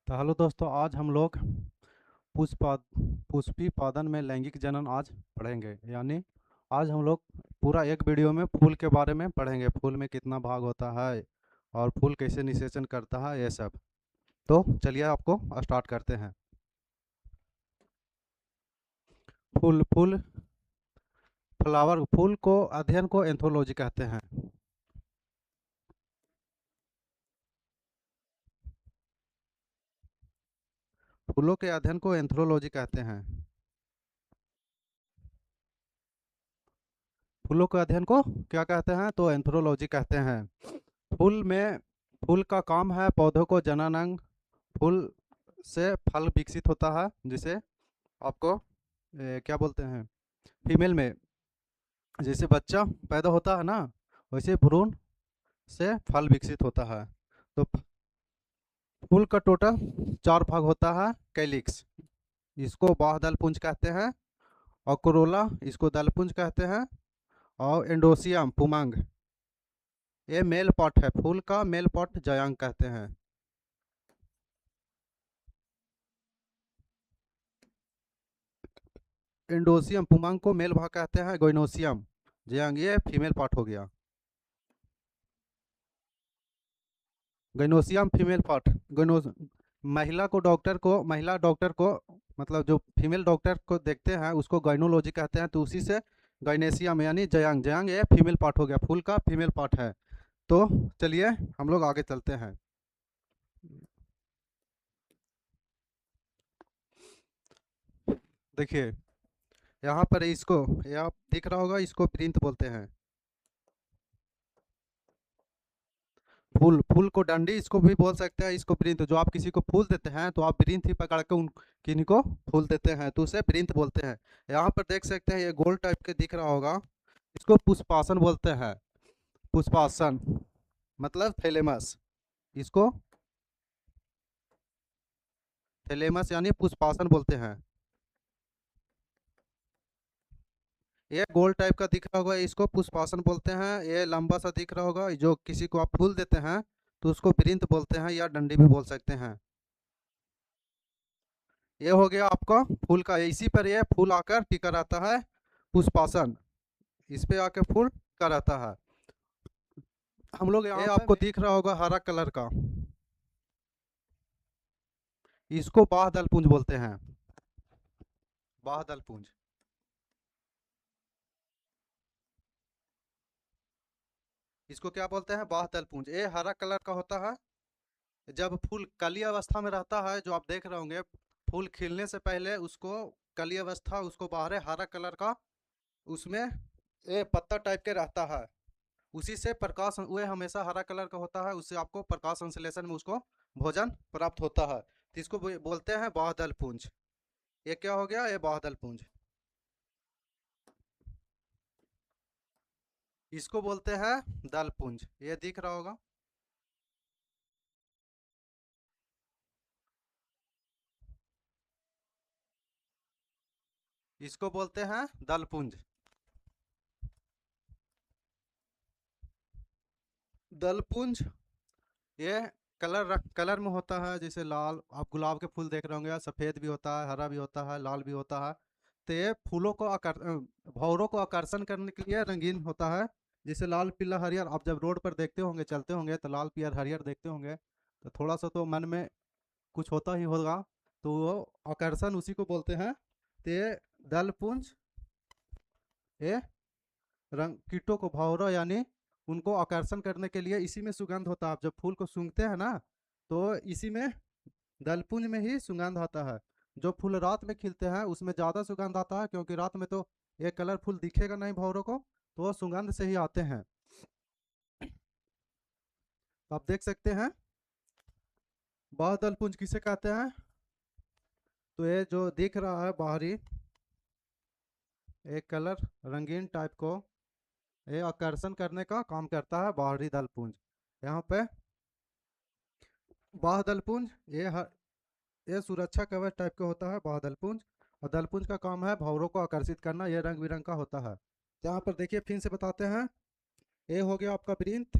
तो हेलो दोस्तों, आज हम लोग पुष्पा पुष्पी पादन में लैंगिक जनन आज पढ़ेंगे। यानी आज हम लोग पूरा एक वीडियो में फूल के बारे में पढ़ेंगे। फूल में कितना भाग होता है और फूल कैसे निषेचन करता है, ये सब। तो चलिए आपको स्टार्ट करते हैं। फूल फूल फ्लावर फूल को अध्ययन को एंथोलॉजी कहते हैं। फूलों के अध्ययन को एंथ्रोलॉजी कहते हैं। फूलों के अध्ययन को क्या कहते हैं? तो एंथ्रोलॉजी कहते हैं। फूल में फूल का काम है पौधों को जननांग। फूल से फल विकसित होता है, जिसे आपको क्या बोलते हैं, फीमेल में जैसे बच्चा पैदा होता है ना, वैसे भ्रूण से फल विकसित होता है। तो फूल का टोटल 4 भाग होता है। कैलिक्स, इसको बाह्य पुंज कहते हैं। और कोरोला, इसको दलपुंज कहते हैं। और एंडोसियम पुमांग, ये मेल पॉट है। फूल का मेल पॉट जयांग कहते हैं। एंडोसियम पुमांग को मेल भाग कहते हैं। गोइनोसियम जयांग, ये फीमेल पार्ट हो गया। Gynoecium female part. गैनो महिला डॉक्टर को मतलब जो फीमेल डॉक्टर को देखते हैं उसको गाइनोलॉजी कहते हैं। तो उसी से गाइनेसियम यानी जयांग, जयांग ये फीमेल पार्ट हो गया, फूल का फीमेल पार्ट है। तो चलिए हम लोग आगे चलते हैं। देखिए यहाँ पर इसको, ये आप दिख रहा होगा, इसको प्रिंट बोलते हैं। फूल फूल को डंडी इसको भी बोल सकते हैं, इसको प्रिंट। जो आप किसी को फूल देते हैं तो आप प्रिंट ही पकड़ के उन किन्हीं को फूल देते हैं, तो उसे प्रिंट बोलते हैं। यहाँ पर देख सकते हैं, ये गोल टाइप के दिख रहा होगा, इसको पुष्पासन बोलते हैं। पुष्पासन मतलब थैलेमस, इसको थैलेमस यानी पुष्पासन बोलते हैं। ये गोल टाइप का दिख रहा होगा, इसको पुष्पासन बोलते हैं। ये लंबा सा दिख रहा होगा, जो किसी को आप फूल देते हैं तो उसको प्रिंट बोलते हैं, या डंडी भी बोल सकते हैं। ये हो गया आपका फूल का। इसी पर ये फूल आकर टिका रहता है, पुष्पासन। इस पे आके फूल टिका रहता है। हम लोग यहाँ ये आपको दिख रहा होगा हरा कलर का, इसको बाह्य पुंज बोलते हैं। बाह्य पुंज, इसको क्या बोलते हैं? बाह्य पुंज। ये हरा कलर का होता है। जब फूल कली अवस्था में रहता है, जो आप देख रहे होंगे, फूल खिलने से पहले उसको कली अवस्था, उसको बाहर है हरा कलर का, उसमें ये पत्ता टाइप के रहता है। उसी से प्रकाश, वह हमेशा हरा कलर का होता है, उससे आपको प्रकाश संश्लेषण में उसको भोजन प्राप्त होता है। तो इसको बोलते हैं बाह्य पुंज। ये क्या हो गया? ये बाह्य पुंज। इसको बोलते हैं दल पुंज। ये दिख रहा होगा, इसको बोलते हैं दल पुंज। दल पुंज ये कलर में होता है। जैसे लाल, आप गुलाब के फूल देख रहे होंगे, सफ़ेद भी होता है, हरा भी होता है, लाल भी होता है। तो ये फूलों को भंवरों को आकर्षण करने के लिए रंगीन होता है। जैसे लाल पीला हरियर, आप जब रोड पर देखते होंगे, चलते होंगे, तो लाल पीला हरियर देखते होंगे, तो थोड़ा सा तो मन में कुछ होता ही होगा। तो वो आकर्षण उसी को बोलते हैं। तो ये दल पुंज, ये रंग कीटों को, भंवरों यानी उनको आकर्षण करने के लिए इसी में सुगंध होता है। आप जब फूल को सूंघते हैं ना, तो इसी में दलपुंज में ही सुगंध आता है। जो फूल रात में खिलते हैं उसमें ज़्यादा सुगंध आता है, क्योंकि रात में तो ये कलरफुल दिखेगा नहीं भौरों को, तो वो सुगंध से ही आते हैं। तो आप देख सकते हैं बाह्य दलपुंज किसे कहते हैं। तो ये जो दिख रहा है बाहरी, एक कलर रंगीन टाइप को, ये आकर्षण करने का काम करता है बाहरी दलपुंज। यहाँ पे बाह्य दलपुंज, ये सुरक्षा कवच टाइप का होता है बाह्य दलपुंज। और दलपुंज का काम है भंवरों को आकर्षित करना, ये रंग बिरंग का होता है। तो यहाँ पर देखिए फिर से बताते हैं। ये हो गया आपका प्रिंट।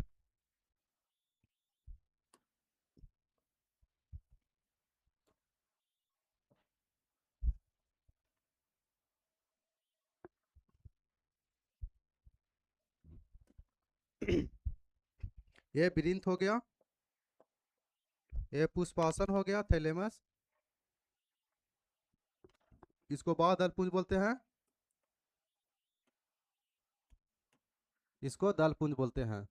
ये वृंत हो गया, ये पुष्पासन हो गया, थैलेमस। इसको बाह्यदलपुंज बोलते हैं, इसको दलपुंज बोलते हैं।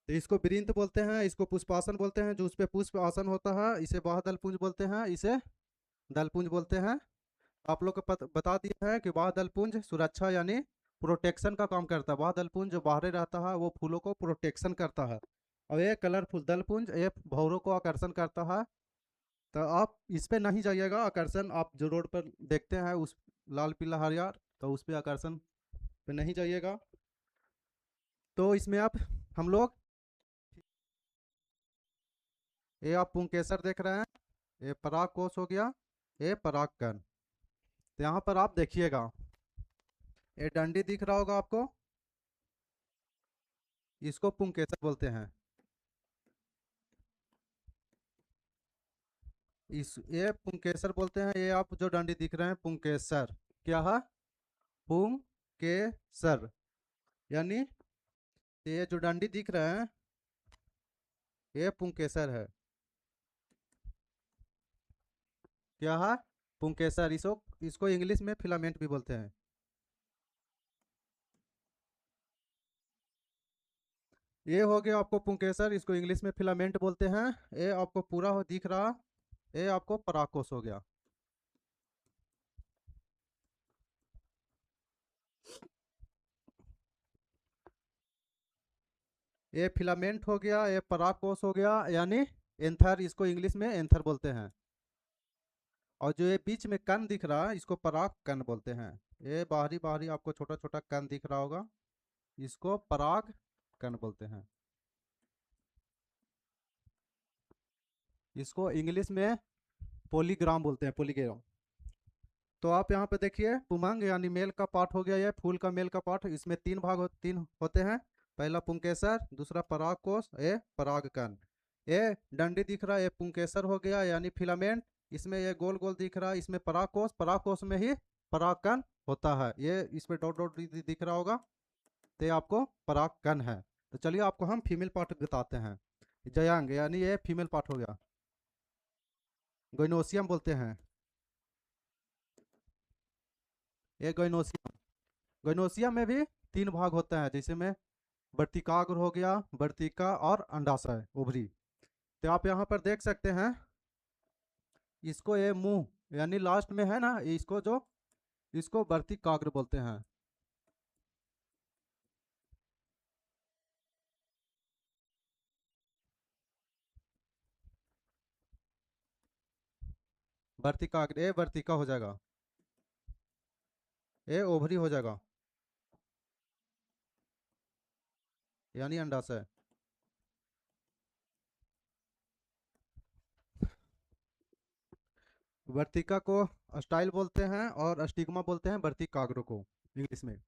तो इसको वृंत बोलते हैं, इसको पुष्पासन बोलते हैं, जो उस पे पुष्प आसन होता है इसे बाह्यदलपुंज बोलते हैं, इसे दलपुंज बोलते हैं। आप लोग को बता दिया है कि बाह्यदलपुंज सुरक्षा यानी प्रोटेक्शन का काम करता है। बाह्यदलपुंज जो बाहर रहता है वो फूलों को प्रोटेक्शन करता है। और ये कलरफुल दलपुंज ये भौरों को आकर्षण करता है। तो आप इस पे नहीं जाइएगा, आकर्षण आप जो रोड पर देखते हैं उस लाल पीला हरियर, तो उस पे आकर्षण पे नहीं जाइएगा। तो इसमें आप हम लोग ये आप पुंकेसर देख रहे हैं, ये पराग कोष हो गया, ये पराग कण। तो यहाँ पर आप देखिएगा, ये डंडी दिख रहा होगा आपको, इसको पुंकेसर बोलते हैं। इस ये पुंकेसर बोलते हैं, ये आप जो डंडी दिख रहे हैं पुंकेसर, क्या है, पुंकेसर। यानी ये जो डंडी दिख रहे हैं ये पुंकेसर है। क्या है, पुंकेसर। इसको इसको इंग्लिश में फिलामेंट भी बोलते हैं। ये हो गया आपको पुंकेसर, इसको इंग्लिश में फिलामेंट बोलते हैं। ये आपको पूरा हो दिख रहा, ये आपको परागकोश हो गया। ये फिलामेंट हो गया, ये परागकोश हो गया, यानी एंथर, इसको इंग्लिश में एंथर बोलते हैं। और जो ये बीच में कण दिख रहा है इसको पराग कण बोलते हैं। ये बाहरी बाहरी आपको छोटा छोटा कण दिख रहा होगा, इसको पराग कण बोलते हैं। इसको इंग्लिश में पॉलीग्राम बोलते हैं, पॉलीग्राम। तो आप यहाँ पे देखिए, पुमंग यानी मेल का पार्ट हो गया, ये फूल का मेल का पार्ट। इसमें तीन होते हैं, पहला पुंकेसर, दूसरा परागकोश, ये परागकण। ये डंडी दिख रहा है, ये पुंकेसर हो गया यानी फिलामेंट। इसमें ये गोल गोल दिख रहा है, इसमें परागकोश, परागकोश में ही परागकण होता है। ये इसमें डॉट डॉट दिख रहा होगा, तो ये आपको परागकण है। तो चलिए आपको हम फीमेल पार्ट बताते हैं। जयांग यानी ये फीमेल पार्ट हो गया, गोइनोसियम बोलते हैं, ये गोइनोसियम। गोइनोसियम में भी तीन भाग होता है, जैसे में वर्तिकाग्र हो गया, वर्तिका और अंडाशय ओवरी। तो आप यहाँ पर देख सकते हैं, इसको ये मुंह यानी लास्ट में है ना, इसको जो इसको वर्तिकाग्र बोलते हैं। वर्तिकाग्र, ये वर्तिका हो जाएगा, ये ओवरी हो जाएगा, यानी अंडाशय। वर्तिका को स्टाइल बोलते हैं और स्टिग्मा बोलते हैं वर्तिकाग्र को इंग्लिश में।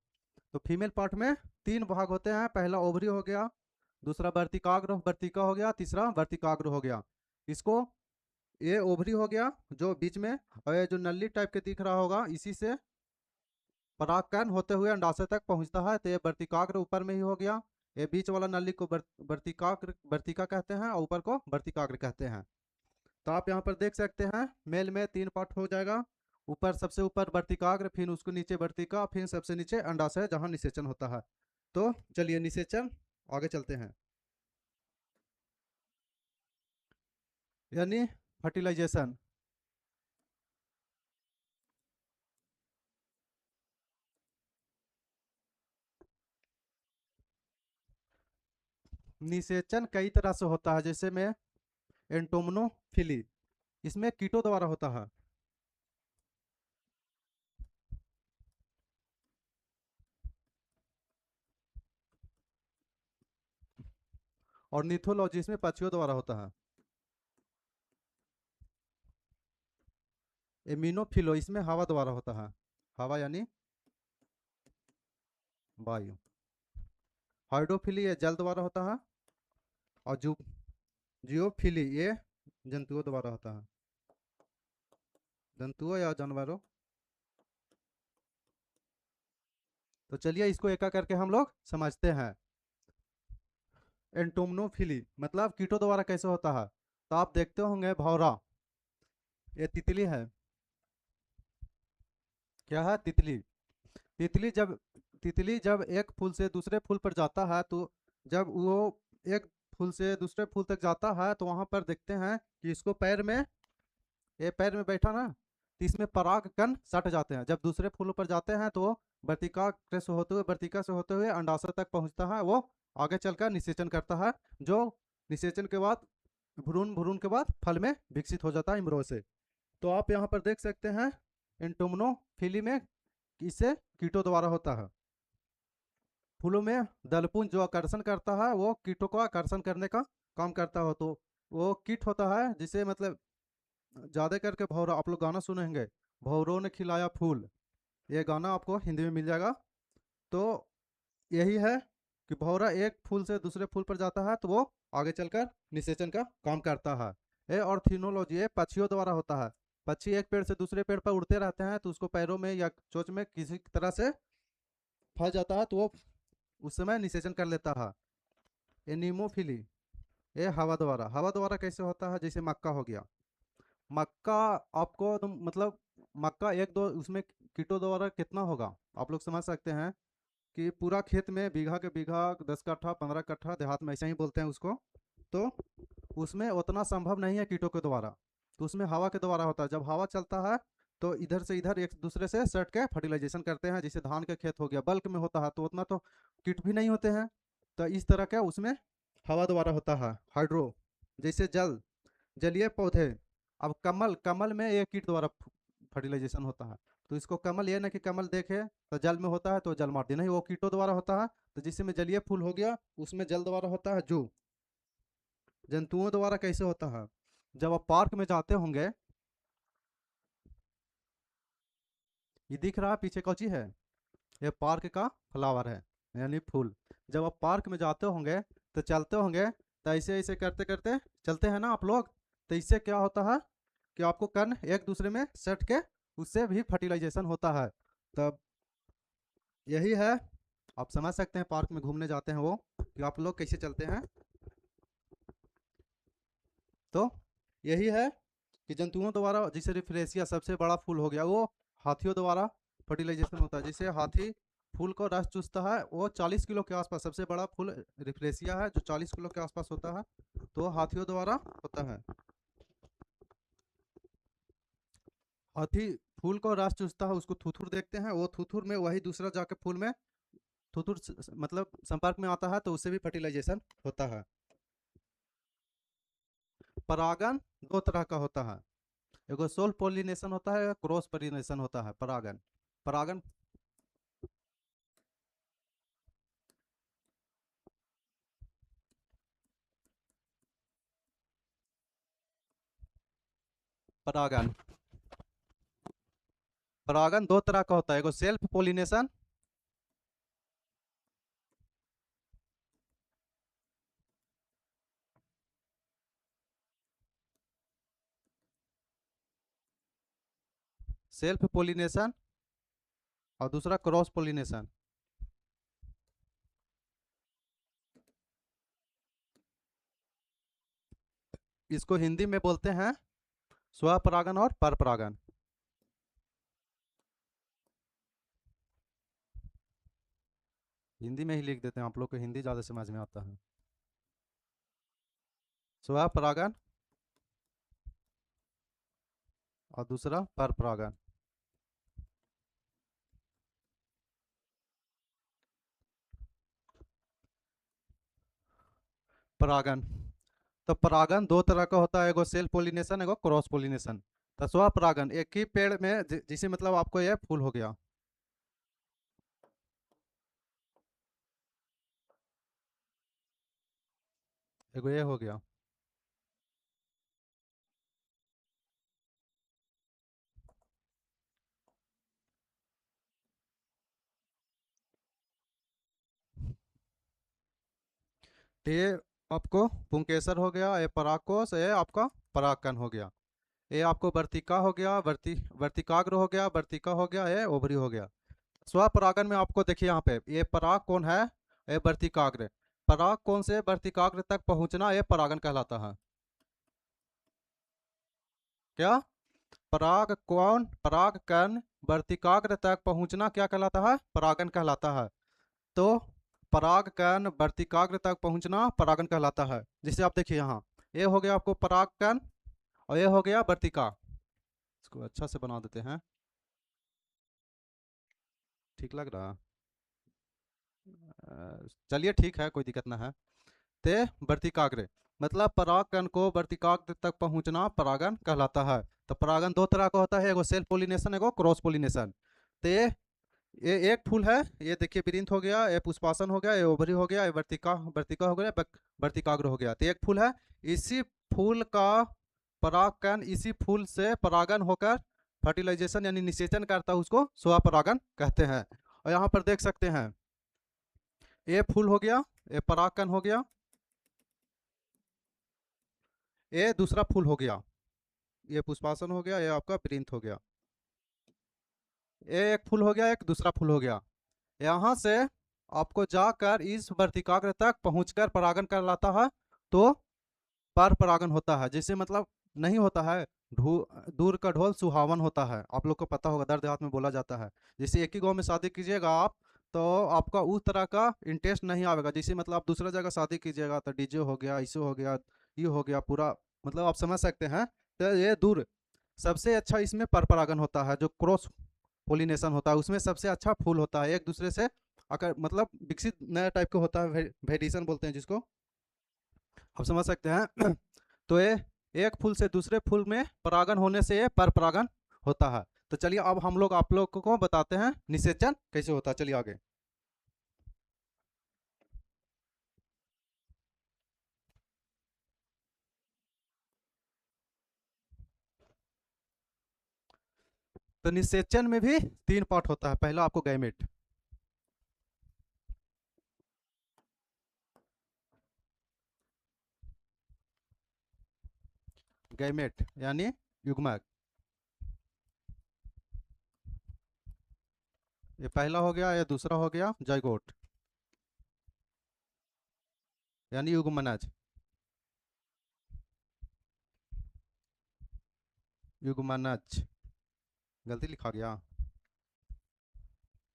तो फीमेल पार्ट में तीन भाग होते हैं, पहला ओवरी हो गया, दूसरा वर्तिकाग्र वर्तिका हो गया, तीसरा वर्तिकाग्र हो गया। इसको ये ओवरी हो गया जो बीच में, और ये जो नली टाइप के दिख रहा होगा इसी से परागकण होते हुए अंडाशय तक पहुंचता है, तो ये वर्तिकाग्र ऊपर में ही हो गया। ये बीच वाला नली को वर्तिकाग्र वर्तिका कहते हैं और ऊपर को वर्तिकाग्र कहते हैं। तो आप यहाँ पर देख सकते हैं, मेल में तीन पार्ट हो जाएगा, ऊपर सबसे ऊपर वर्तिकाग्र, फिर उसको नीचे वर्तिका, फिर सबसे नीचे अंडाशय जहाँ निषेचन होता है। तो चलिए निषेचन आगे चलते हैं, यानी फर्टिलाइजेशन। निषेचन कई तरह से होता है, जैसे में एंटोमोनोफिली, इसमें कीटों द्वारा होता है। और निथोलॉजी इसमें पक्षियों द्वारा होता है। एमिनोफिलो इसमें हवा द्वारा होता है, हवा यानी वायु। हाइड्रोफिली ये जल द्वारा होता है। और जियोफिली ये जंतुओं द्वारा होता है, जंतुओं या जानवरों। तो चलिए इसको एक एक करके हम लोग समझते हैं। एंटोमोफिली मतलब कीटों द्वारा कैसे होता है। तो आप देखते होंगे भौरा, ये तितली है। क्या है? तितली। तितली जब तितली जब एक फूल से दूसरे फूल पर जाता है, तो जब वो एक फूल से दूसरे फूल तक जाता है तो वहां पर देखते हैं कि इसको पैर में, ये पैर में बैठा ना, तो इसमें पराग कण सट जाते हैं। जब दूसरे फूलों पर जाते हैं तो वर्तिका से होते हुए अंडाशय तक पहुंचता है। वो आगे चलकर निषेचन करता है, जो निषेचन के बाद भ्रूण, भ्रूण के बाद फल में विकसित हो जाता है इम्ब्रो से। तो आप यहाँ पर देख सकते हैं एंटोमोफिली में इसे कीटों द्वारा होता है। फूलों में दलपुंज जो आकर्षण करता है वो कीटों को आकर्षण करने का काम करता हो, तो वो कीट होता है जिसे मतलब ज्यादा करके भौरा, आप लोग गाना सुने होंगे, भौरों ने खिलाया फूल, ये गाना आपको हिंदी में मिल जाएगा। तो यही है कि भौरा एक फूल से दूसरे फूल पर जाता है तो वो आगे चलकर निषेचन का काम करता है। ये ऑर्थिनोलॉजी ये पक्षियों द्वारा होता है। पक्षी एक पेड़ से दूसरे पेड़ पर उड़ते रहते हैं, तो उसको पैरों में या चोंच में किसी तरह से फंस जाता है, तो वो उस समय निषेचन कर लेता है। एनीमोफिली ये हवा द्वारा कैसे होता है, जैसे मक्का हो गया। मक्का आपको तुम मतलब मक्का एक दो उसमें कीटों द्वारा कितना होगा आप लोग समझ सकते हैं कि पूरा खेत में बीघा के बीघा, 10 कट्ठा 15 कट्ठा, देहात में ऐसा ही बोलते हैं उसको। तो उसमें उतना संभव नहीं है कीटों के द्वारा, तो उसमें हवा के द्वारा होता है। जब हवा चलता है तो इधर से इधर एक दूसरे से सट के फर्टिलाइजेशन करते हैं। जैसे धान के खेत हो गया, बल्क में होता है तो उतना तो कीट भी नहीं होते हैं। तो इस तरह का उसमें हवा द्वारा होता है। हाइड्रो जैसे जल, जलीय पौधे। अब कमल, कमल में ये कीट द्वारा फर्टिलाइजेशन होता है। तो इसको कमल ये ना कि कमल देखे तो जल में होता है तो जल मार दिया, नहीं, वो कीटों द्वारा होता है। तो जिसमें जलीय फूल हो गया उसमें जल द्वारा होता है। जू जंतुओं द्वारा कैसे होता है, जब आप पार्क में जाते होंगे, ये दिख रहा है पीछे कौची है, ये पार्क का फ्लावर है, यानी फूल। जब आप पार्क में जाते होंगे तो चलते होंगे, तो ऐसे ऐसे करते करते चलते हैं ना आप लोग, तो इससे क्या होता है कि आपको कण एक दूसरे में सट के उससे भी फर्टिलाइजेशन होता है। तब यही है, आप समझ सकते हैं पार्क में घूमने जाते हैं वो कि आप लोग कैसे चलते हैं। तो यही है कि जंतुओं द्वारा, जैसे रिफ्रेशिया सबसे बड़ा फूल हो गया, वो हाथियों द्वारा फर्टिलाइजेशन होता है। जैसे हाथी फूल को रस चूसता है, वो 40 किलो के आसपास, सबसे बड़ा फूल रिफ्रेशिया है जो 40 किलो के आसपास होता है, तो हाथियों द्वारा होता है। हाथी फूल को रस चूसता है, उसको थुथुर देखते हैं, वो थुथुर में वही दूसरा जाके फूल में थुथुर मतलब संपर्क में आता है, तो उससे भी फर्टिलाइजेशन होता है। परागन दो तरह का होता है, एगो सोल पोलिनेशन होता है, क्रॉस पोलिनेशन होता है। परागन, परागन, परागन, परागन दो तरह का होता है, एगो सेल्फ पोलिनेशन, सेल्फ पोलिनेशन, और दूसरा क्रॉस पोलिनेशन। इसको हिंदी में बोलते हैं स्वपरागन और परपरागन। हिंदी में ही लिख देते हैं, आप लोग को हिंदी ज़्यादा समझ में आता है। स्वपरागन और दूसरा परपरागन। परागन, तो परागन दो तरह का होता है, एगो सेल्फ पोलिनेशन, एगो क्रॉस पोलिनेशन। तो स्वपरागन एक ही पेड़ में जिसे मतलब आपको यह फूल हो गया, एगो ये हो गया। तो ये आपको पुंकेसर हो गया, ये परागकोश, ये आपका परागकण हो गया। ये आपको वर्तिका हो गया, वर्तिकाग्र हो गया, वर्तिका हो गया, ये ओवरी हो गया। स्वपरागन में आपको देखिए यहाँ पे ये पराग कौन है, ये वर्तिकाग्र। पराग कौन से वर्तिकाग्र तक पहुंचना ये परागन कहलाता है। क्या? पराग कौन, पराग कण वर्तिकाग्र तक पहुंचना क्या कहलाता है, परागन कहलाता है। तो पराग कण वर्तिकाग्र तक पहुंचना परागन कहलाता है। जिसे आप देखिए यहाँ, ये हो गया आपको पराग कण और ये हो गया वर्तिका। इसको अच्छा से बना देते हैं, ठीक लग रहा है? चलिए ठीक है, कोई दिक्कत ना है। ते वर्तिकाग्र मतलब पराग कण को वर्तिकाग्र तक पहुंचना परागन कहलाता है। तो परागन दो तरह का होता है, एगो सेल्फ पोलिनेशन, एगो क्रॉस पोलिनेशन। तो ये एक फूल है, ये देखिए विरिंत हो गया, ये पुष्पासन हो गया, ये ओवरी हो गया, ये वर्तिका वर्तिका हो गया, वर्तिकाग्र हो गया। तो एक फूल है, इसी फूल का परागकण इसी फूल से परागन होकर फर्टिलाइजेशन यानी निषेचन करता है, उसको स्वपरागन कहते हैं। और यहाँ पर देख सकते हैं, ये फूल हो गया, ये परागकण हो गया, ये दूसरा फूल हो गया, ये पुष्पासन हो गया, ये आपका विरिंत हो गया। ये एक फूल हो गया, एक दूसरा फूल हो गया। यहाँ से आपको जाकर इस वर्तिकाग्र तक पहुंचकर परागन कर लाता है, तो पर परागन होता है। जैसे मतलब नहीं होता है, दूर का ढोल सुहावन होता है, आप लोग को पता होगा, दर देहात में बोला जाता है। जैसे एक ही गांव में शादी कीजिएगा आप, तो आपका उस तरह का इंटरेस्ट नहीं आएगा। जैसे मतलब आप दूसरा जगह शादी कीजिएगा तो डीजे हो गया, इशू हो गया, ये हो गया पूरा, मतलब आप समझ सकते हैं। तो ये दूर सबसे अच्छा इसमें पर परागन होता है, जो क्रॉस पोलिनेशन होता है, उसमें सबसे अच्छा फूल होता है, एक दूसरे से अगर मतलब विकसित नया टाइप का होता है, वेरिएशन बोलते हैं जिसको, आप समझ सकते हैं। तो ये एक फूल से दूसरे फूल में परागन होने से ये पर परागन होता है। तो चलिए अब हम लोग आप लोग को बताते हैं निषेचन कैसे होता है, चलिए आगे। तो निषेचन में भी तीन पार्ट होता है। पहला आपको गैमेट, गैमेट यानी युग्मक, ये पहला हो गया, ये दूसरा हो गया जाइगोट यानी युग्मनज, युग्मनज, गलती लिखा गया,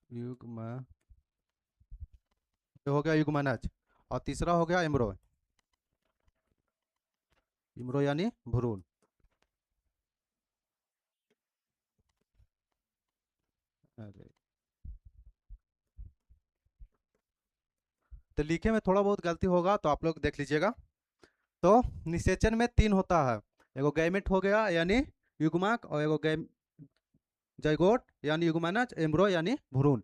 युग्म, ये हो गया युग्मनज। और तीसरा हो गया एम्ब्रो, इम्रो यानी भ्रूण। अरे, तो लिखे में थोड़ा बहुत गलती होगा तो आप लोग देख लीजिएगा। तो निषेचन में तीन होता है, एगो गैमेट हो गया यानी युग्मक, और एगो जाइगोट यानी युग्मनज, एम्ब्रो यानी भ्रूण।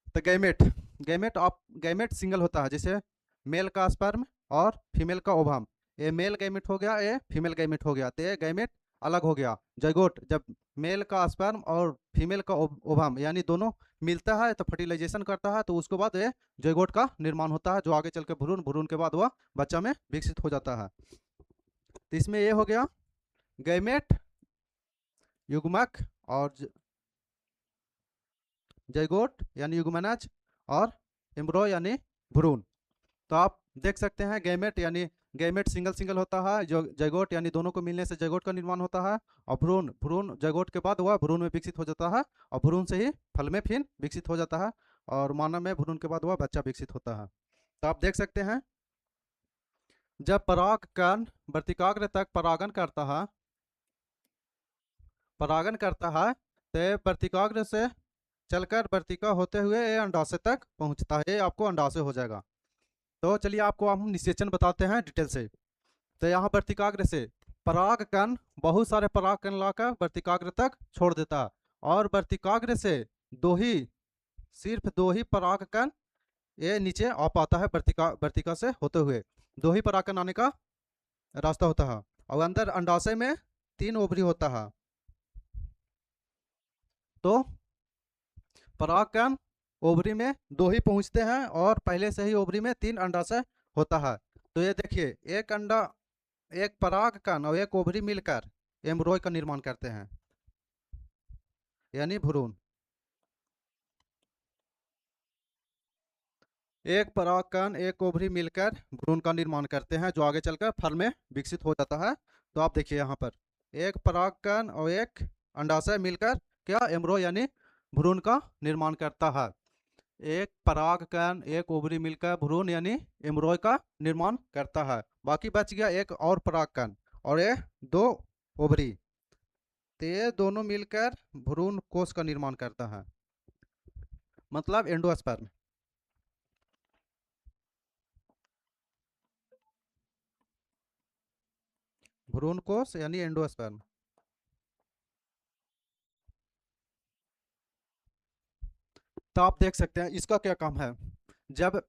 तो गैमेट, गैमेट सिंगल होता है, जैसे मेल का स्पर्म और फीमेल का ओवम, ये मेल गैमेट हो गया, ये फीमेल गैमेट हो गया, तो ये गैमेट अलग हो गया। जाइगोट जब मेल का स्पर्म और फीमेल का ओवम यानी दोनों मिलता है तो फर्टिलाइजेशन करता है, तो उसके बाद ये जाइगोट का निर्माण होता है, जो आगे चल के भ्रूण, भ्रूण के बाद वह बच्चा में विकसित हो जाता है। तो इसमें ये हो गया गैमेट, युग्मक और जाइगोट यानी युग्मनज, और एम्ब्रो यानी भ्रूण। तो आप देख सकते हैं गैमेट यानी गैमेट सिंगल सिंगल होता है, जो जाइगोट यानी दोनों को मिलने से जाइगोट का निर्माण होता है, और भ्रूण, भ्रूण जाइगोट के बाद वह भ्रूण में विकसित हो जाता है, और भ्रूण से ही फल में फिर विकसित हो जाता है, और मानव में भ्रूण के बाद वह बच्चा विकसित होता है। तो आप देख सकते हैं, जब पराग कण वर्तिकाग्र तक परागन करता है, तो वर्तिकाग्र से चलकर वर्तिका होते हुए ये अंडाशय तक पहुंचता है, ये आपको अंडाशय हो जाएगा। तो चलिए आपको हम निषेचन बताते हैं डिटेल से। तो यहाँ वर्तिकाग्र से पराग कण बहुत सारे पराग कण लाकर वर्तिकाग्र तक छोड़ देता है, और वर्तिकाग्र से दो ही, सिर्फ दो ही पराग कण ये नीचे आ पाता है, वर्तिका वर्तिका से होते हुए दो ही पराग कण आने का रास्ता होता है। और अंदर अंडाशय में तीन ओवरी होता है। तो परागकण ओवरी में दो ही पहुंचते हैं, और पहले से ही ओवरी में तीन अंडाशय होता है। तो ये देखिए, एक अंडा, एक परागकण और एक ओवरी मिलकर एम्ब्रॉय का निर्माण करते हैं यानी भ्रूण। एक परागकण एक ओवरी मिलकर भ्रूण का निर्माण करते हैं जो आगे चलकर फल में विकसित हो जाता है। तो आप देखिए यहाँ पर एक परागकण और एक अंडाशय मिलकर क्या एम्ब्रो यानी भ्रूण का निर्माण करता है। एक परागकण एक ओवरी मिलकर भ्रूण यानी एम्ब्रॉय का निर्माण करता है। बाकी बच गया एक और परागकण और ये दो ओवरी, तो ये दोनों मिलकर भ्रूण कोश का निर्माण करता है, मतलब एंडोस्पर्म। भ्रूण कोश यानी एंडोस्पर्म। तो आप देख सकते हैं इसका क्या काम है। जब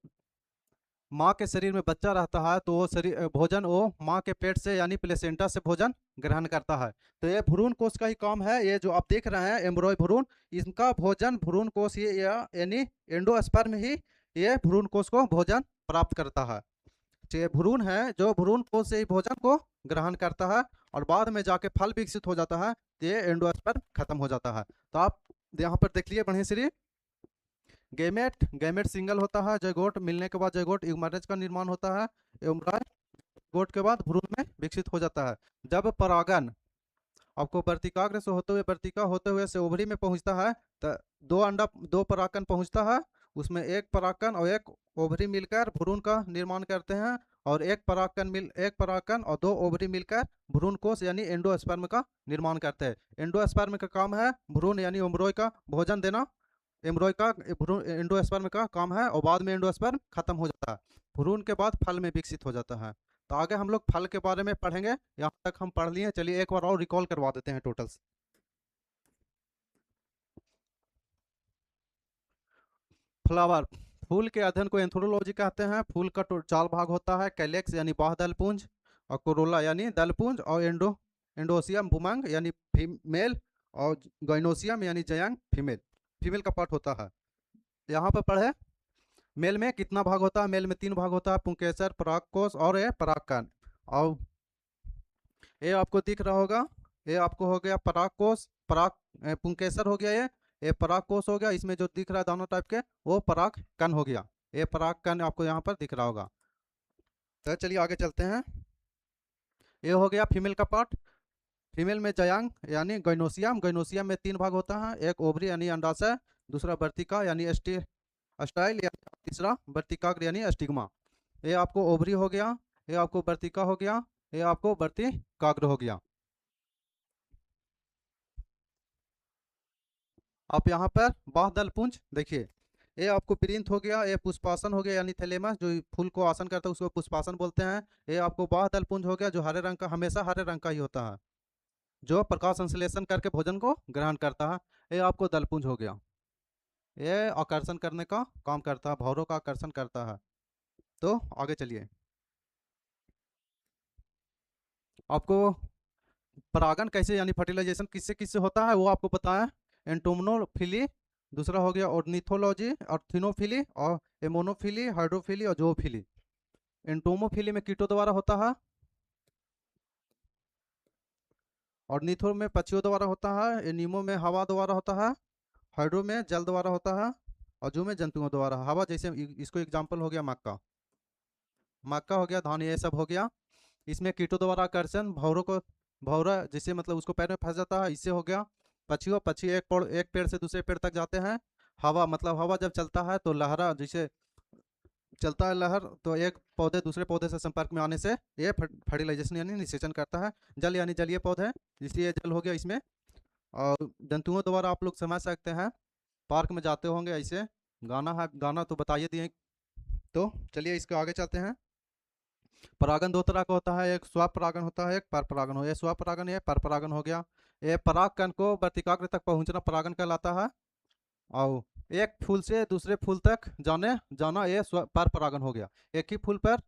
माँ के शरीर में बच्चा रहता है तो वो शरीर भोजन वो माँ के पेट से यानी प्लेसेंटा से भोजन ग्रहण करता है। तो ये भ्रूण कोश का ही काम है। ये जो आप देख रहे हैं एम्ब्रॉय भ्रूण, इनका भोजन भ्रूण कोश ये यानी एंडोस्पर्म ही ये भ्रूण कोश को भोजन प्राप्त करता है। तो ये भ्रूण है जो भ्रूण कोश से ही भोजन को ग्रहण करता है और बाद में जाके फल विकसित हो जाता है, तो ये एंडोस्पर्म खत्म हो जाता है। तो आप यहाँ पर देख लिए बढ़िया श्री गैमेट, गैमेट सिंगल होता है, जैगोट मिलने के बाद जैगोट यूमरेज का निर्माण होता है, एम्ब्रॉय जैगोट के बाद भ्रूण में विकसित हो जाता है। जब परागन आपको वर्तिकाग्र से होते हुए वर्तिका होते हुए से ओवरी में पहुंचता है तो दो परागकण पहुंचता है, उसमें एक परागकण और एक ओवरी मिलकर भ्रूण का निर्माण करते हैं और एक परागकण और दो ओवरी मिलकर भ्रूण कोश यानी एंडोस्पर्म का निर्माण करते हैं। एंडोस्पर्म का काम है भ्रूण यानी एम्ब्रॉय का भोजन देना, एम्ब्रॉय का भ्रूण एंडोस्पर्म का काम है और बाद में एंडोस्पर्म खत्म हो जाता है, भ्रूण के बाद फल में विकसित हो जाता है। तो आगे हम लोग फल के बारे में पढ़ेंगे, यहाँ तक हम पढ़ लिए। चलिए एक बार और रिकॉल करवा देते हैं टोटल्स। फ्लावर, फूल के अध्ययन को एंथ्रोलॉजी कहते हैं। फूल का चार भाग होता है, कैलेक्स यानी बाह्य दलपुंज, और कोरोला यानी दलपुंज, और एंडोसियम बुमंग यानी फीमेल, और गाइनोसियम यानी जयंग फीमेल, फीमेल का पार्ट होता है। यहाँ पर पढ़े मेल में कितना भाग होता है। मेल में तीन भाग होता है, पुंकेसर, परागकोश और ये परागकण। और ये आपको दिख रहा होगा, ये आपको हो गया परागकोश, पुंकेसर हो गया, ये परागकोश हो गया। इसमें जो दिख रहा है दोनों टाइप के वो परागकण हो गया। ये परागकण आपको यहाँ पर दिख रहा होगा। तो चलिए आगे चलते हैं। ये हो गया फीमेल का पार्ट। फीमेल में जयांग यानी गैनोसियम, गैनोसियम में तीन भाग होता है, एक ओवरी यानी अंडाशय, दूसरा वर्तिका यानी स्टाइल, या तीसरा वर्तिकाग्र यानी स्टिग्मा। ये आपको ओवरी हो गया, ये आपको वर्तिका हो गया, ये आपको वर्तिकाग्र हो गया। आप यहाँ पर बाह्यदल पुंज देखिए, ये आपको प्रिंथ हो गया, ये पुष्पासन हो गया यानी थैलेमस जो फूल को आसन करता है उसको पुष्पासन बोलते हैं। ये आपको बाह्यदल पुंज हो गया जो हरे रंग का, हमेशा हरे रंग का ही होता है, जो प्रकाश संश्लेषण करके भोजन को ग्रहण करता है। ये आपको दलपुंज हो गया, ये आकर्षण करने का काम करता है, भौरों का आकर्षण करता है। तो आगे चलिए, आपको परागन कैसे यानी फर्टिलाइजेशन किससे किससे होता है वो आपको बताया। एंटोमोनोफिली, दूसरा हो गया ऑर्निथोलॉजी, ऑर्थिनोफिली, और एमोनोफिली, हाइड्रोफिली और जोफिली। एंटोमोफिली में कीटों द्वारा होता है, ऑर्निथो में पक्षियों द्वारा होता है, एनीमो में हवा द्वारा होता है, हाइड्रो में जल द्वारा होता है, और जू में जंतुओं द्वारा। हवा जैसे इसको एग्जाम्पल हो गया मक्का, मक्का हो गया, धान, ये सब हो गया। इसमें कीटों द्वारा आकर्षण, भौरों को, भौरा जैसे मतलब उसको पैर में फंस जाता है, इससे हो गया। पक्षियों, पक्षी एक पेड़ से दूसरे पेड़ तक जाते हैं। हवा मतलब हवा जब चलता है तो लहरा जैसे चलता है लहर, तो एक पौधे दूसरे पौधे से संपर्क में आने से ये फर्टिलाइजेशन यानी निषेचन करता है। जल यानी जलीय पौधे, इसलिए जल हो गया इसमें। और जंतुओं द्वारा आप लोग समझ सकते हैं, पार्क में जाते होंगे ऐसे, गाना है, गाना तो बताइए दिए। तो चलिए इसके आगे चलते हैं। परागन दो तरह का होता है, एक स्वपरागन होता है, एक पर परागन हो। ये स्वपरागन, ये पर परागन हो गया। ये परागकण को वर्तिकाग्र तक पहुंचना परागन कहलाता है, और एक फूल से दूसरे फूल तक जाने जाना ये पर परागन हो गया। एक ही फूल पर,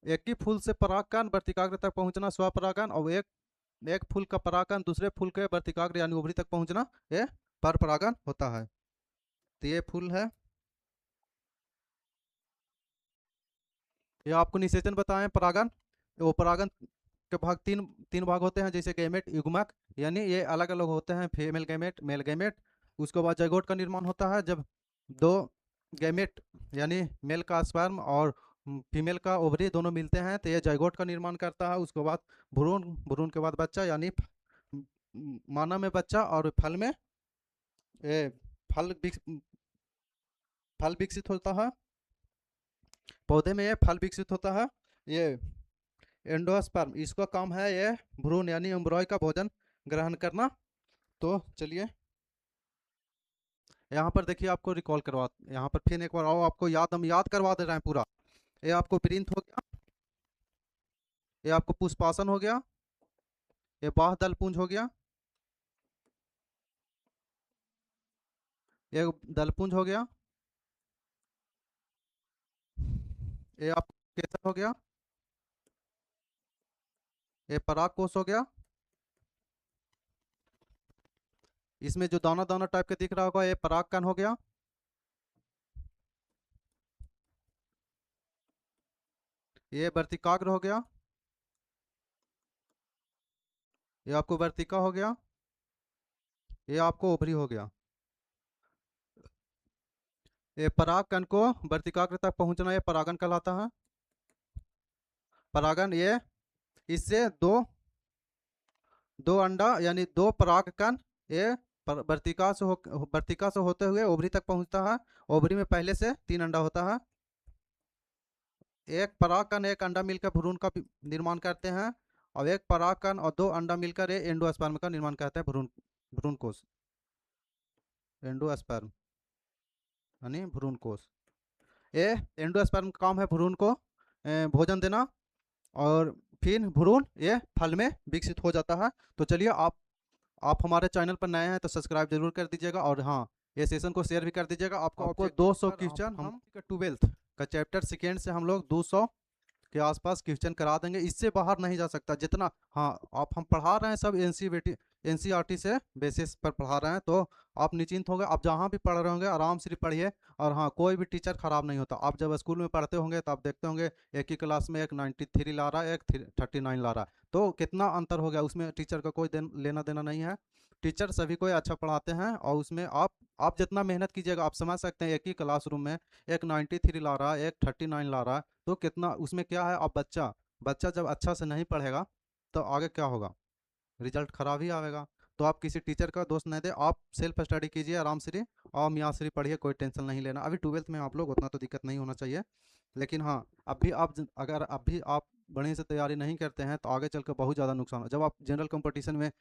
एक ही फूल से परागकण वर्तिकाग्र तक पहुंचना स्वपरागन, और एक एक फूल का परागकण दूसरे फूल के वर्तिकाग्र यानी ओवरी तक पहुंचना ये पर परागन होता है। तो ये फूल है, ये आपको निषेचन बताएं परागन। वो परागन के भाग तीन तीन भाग होते हैं, जैसे गैमेट, युग्मक, यानी ये अलग अलग होते हैं, फीमेल गैमेट, मेल गैमेट। उसके बाद जैगोट का निर्माण होता है, जब दो गैमेट यानी मेल का स्पर्म और फीमेल का ओवरी दोनों मिलते हैं तो ये जाइगोट का निर्माण करता है। उसके बाद भ्रूण, भ्रूण के बाद बच्चा यानी मानव में बच्चा, और फल में ये फल फल विकसित होता है। पौधे में ये फल विकसित होता है। ये एंडोस्पर्म, इसका काम है ये भ्रूण यानी एम्ब्रॉय का भोजन ग्रहण करना। तो चलिए यहाँ पर देखिए, आपको रिकॉल करवा, यहाँ पर फिर एक बार आओ, आपको याद, हम याद करवा दे रहे हैं पूरा। ये आपको प्रिंट हो गया, ये आपको पुष्पासन हो गया, ये बाह दल पुंज हो गया, ये दलपुंज हो गया, ये आपको केसर हो गया, ये पराग कोष हो गया। इसमें जो दाना दाना टाइप के दिख रहा होगा, ये पराग कण हो गया। ये वर्तिकाग्र हो गया, ये आपको वर्तिका हो गया, ये आपको ओवरी हो गया। ये पराग कण को वर्तिकाग्र तक पहुंचना, ये परागन कहलाता है। परागन, ये इससे दो दो अंडा यानी दो पराग कण, ये वर्तिका से होते हुए ओवरी तक पहुंचता है। ओवरी में पहले से 3 अंडा होता है। एक परागकण एक अंडा मिलकर भ्रूण का निर्माण करते हैं, और एक परागकण और 2 अंडा मिलकर ये एंडोस्पर्म का निर्माण करते हैं, भ्रूण, भ्रूण कोष, एंडोस्पर्म यानी भ्रूण कोष। ये एंडोस्पर्म का काम है भ्रूण को भोजन देना, और फिर भ्रूण ये फल में विकसित हो जाता है। तो चलिए, आप हमारे चैनल पर नए हैं तो सब्सक्राइब जरूर कर दीजिएगा, और हाँ, ये सेशन को शेयर भी कर दीजिएगा। आपको 200 क्वेश्चन हम 12th का चैप्टर सेकेंड से हम लोग 200 के आसपास क्वेश्चन करा देंगे, इससे बाहर नहीं जा सकता जितना। हाँ, आप हम पढ़ा रहे हैं सब एनसीईआरटी से बेसिस पर पढ़ा रहे हैं, तो आप निश्चिंत होंगे। आप जहाँ भी पढ़ रहे होंगे आराम से पढ़िए। और हाँ, कोई भी टीचर खराब नहीं होता। आप जब स्कूल में पढ़ते होंगे तो आप देखते होंगे एक ही क्लास में एक 93 ला रहा है, एक 39 ला रहा है, तो कितना अंतर हो गया। उसमें टीचर का कोई लेना देना नहीं है। टीचर सभी को अच्छा पढ़ाते हैं, और उसमें आप जितना मेहनत कीजिएगा, आप समझ सकते हैं। एक ही क्लासरूम में एक 93 ला रहा है, एक 39 ला रहा है, तो कितना उसमें क्या है। अब बच्चा बच्चा जब अच्छा से नहीं पढ़ेगा तो आगे क्या होगा, रिजल्ट खराब ही आएगा। तो आप किसी टीचर का दोस्त नहीं दे, आप सेल्फ स्टडी कीजिए आराम से, और मियाँ से पढ़िए, कोई टेंशन नहीं लेना। अभी 12th में आप लोग उतना तो दिक्कत नहीं होना चाहिए। लेकिन हाँ, अगर अभी आप बढ़िया से तैयारी नहीं करते हैं तो आगे चलकर बहुत ज़्यादा नुकसान हो। जब आप जनरल कंपटीशन में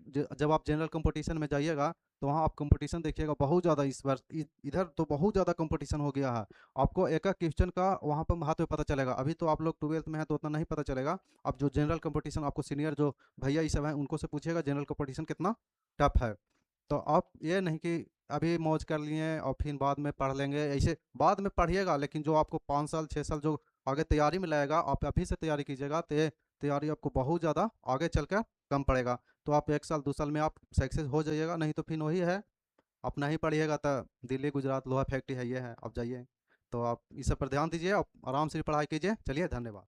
जब आप जनरल कंपटीशन में जाइएगा तो वहाँ आप कंपटीशन देखिएगा बहुत ज़्यादा। इस बार इधर तो बहुत ज़्यादा कंपटीशन हो गया है। आपको एक एक क्वेश्चन का वहाँ पर महत्व पता चलेगा। अभी तो आप लोग 12th में हैं तो उतना नहीं पता चलेगा। अब जो जनरल कंपटीशन, आपको सीनियर जो भैया ये सब हैं उनको से पूछिएगा जनरल कंपटीशन कितना टफ है। तो आप ये नहीं कि अभी मौज कर लिए और फिर बाद में पढ़ लेंगे, ऐसे बाद में पढ़िएगा। लेकिन जो आपको 5 साल 6 साल जो आगे तैयारी में लगेगा, आप अभी से तैयारी कीजिएगा तो ये तैयारी आपको बहुत ज़्यादा आगे चलकर कम पड़ेगा। तो आप 1 साल 2 साल में आप सक्सेस हो जाइएगा। नहीं तो फिर वही है, आप नहीं पढ़िएगा तो दिल्ली गुजरात लोहा फैक्ट्री है, ये है, आप जाइए। तो आप इस सब पर ध्यान दीजिए, आप आराम से पढ़ाई कीजिए। चलिए, धन्यवाद।